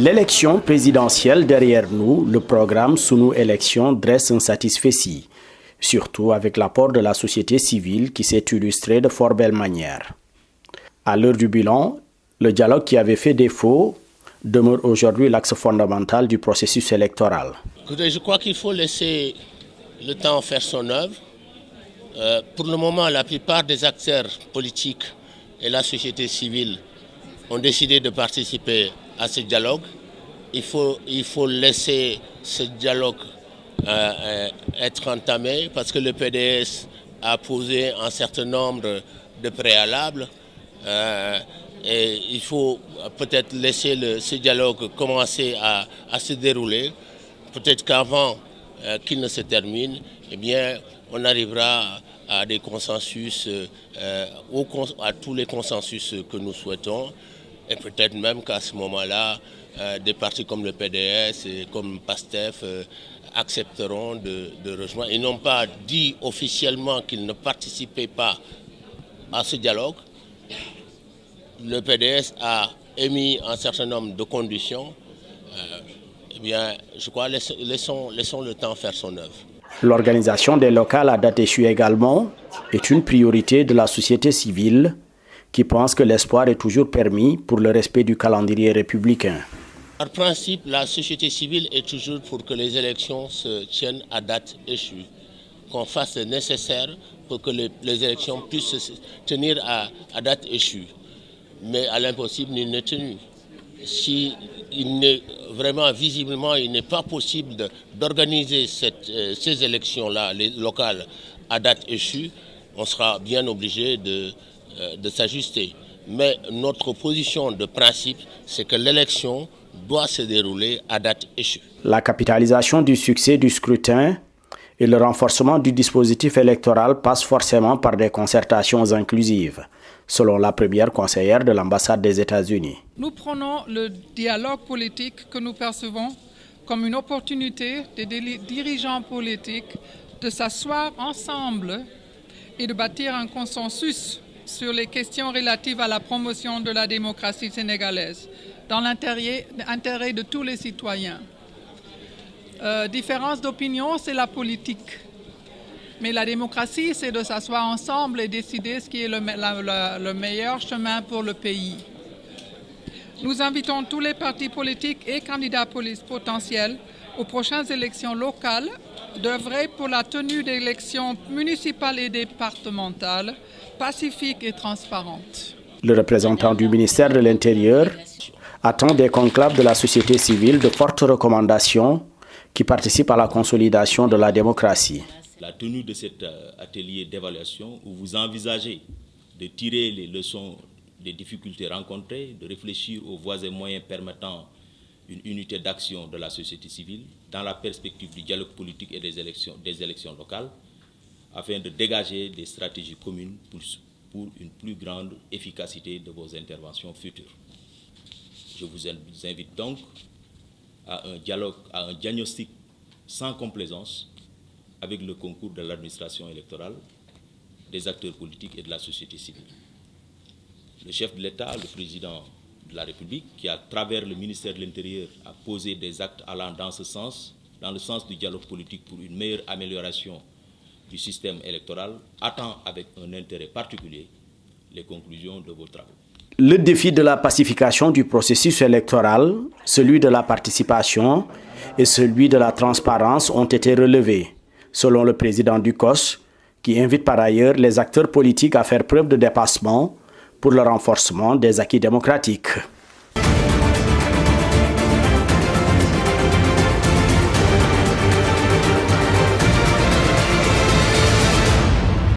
L'élection présidentielle derrière nous, le programme Sunu Élection dresse un satisfecit, surtout avec l'apport de la société civile qui s'est illustré de fort belle manière. À l'heure du bilan, le dialogue qui avait fait défaut demeure aujourd'hui l'axe fondamental du processus électoral. Écoutez, je crois qu'il faut laisser le temps faire son œuvre. Pour le moment, la plupart des acteurs politiques et la société civile ont décidé de participer à ce dialogue. Il faut laisser ce dialogue être entamé parce que le PDS a posé un certain nombre de préalables et il faut peut-être laisser ce dialogue commencer à se dérouler. Peut-être qu'avant qu'il ne se termine, eh bien, on arrivera à des consensus, à tous les consensus que nous souhaitons. Et peut-être même qu'à ce moment-là, des partis comme le PDS et comme PASTEF accepteront de rejoindre. Ils n'ont pas dit officiellement qu'ils ne participaient pas à ce dialogue. Le PDS a émis un certain nombre de conditions. Eh bien, je crois, laissons le temps faire son œuvre. L'organisation des locales à date échue également est une priorité de la société civile qui pense que l'espoir est toujours permis pour le respect du calendrier républicain. Par principe, la société civile est toujours pour que les élections se tiennent à date échue, qu'on fasse le nécessaire pour que les élections puissent se tenir à date échue. Mais à l'impossible, nul n'est tenu. Si vraiment visiblement il n'est pas possible d'organiser ces élections-là, les locales, à date échue, on sera bien obligé de s'ajuster. Mais notre position de principe, c'est que l'élection doit se dérouler à date échue. La capitalisation du succès du scrutin et le renforcement du dispositif électoral passent forcément par des concertations inclusives, selon la première conseillère de l'ambassade des États-Unis. Nous prenons le dialogue politique que nous percevons comme une opportunité des dirigeants politiques de s'asseoir ensemble et de bâtir un consensus sur les questions relatives à la promotion de la démocratie sénégalaise, dans l'intérêt de tous les citoyens. Différence d'opinion, c'est la politique. Mais la démocratie, c'est de s'asseoir ensemble et décider ce qui est le meilleur chemin pour le pays. Nous invitons tous les partis politiques et candidats potentiels aux prochaines élections locales d'œuvrer pour la tenue d'élections municipales et départementales pacifiques et transparentes. Le représentant du ministère de l'Intérieur attend des conclaves de la société civile de fortes recommandations qui participent à la consolidation de la démocratie. La tenue de cet atelier d'évaluation où vous envisagez de tirer les leçons des difficultés rencontrées, de réfléchir aux voies et moyens permettant une unité d'action de la société civile dans la perspective du dialogue politique et des élections locales, afin de dégager des stratégies communes pour une plus grande efficacité de vos interventions futures. Je vous invite donc à un dialogue, à un diagnostic sans complaisance avec le concours de l'administration électorale, des acteurs politiques et de la société civile. Le chef de l'État, le président de la République, qui à travers le ministère de l'Intérieur a posé des actes allant dans ce sens, dans le sens du dialogue politique pour une meilleure amélioration du système électoral, attend avec un intérêt particulier les conclusions de vos travaux. Le défi de la pacification du processus électoral, celui de la participation et celui de la transparence ont été relevés, selon le président du COS, qui invite par ailleurs les acteurs politiques à faire preuve de dépassement pour le renforcement des acquis démocratiques.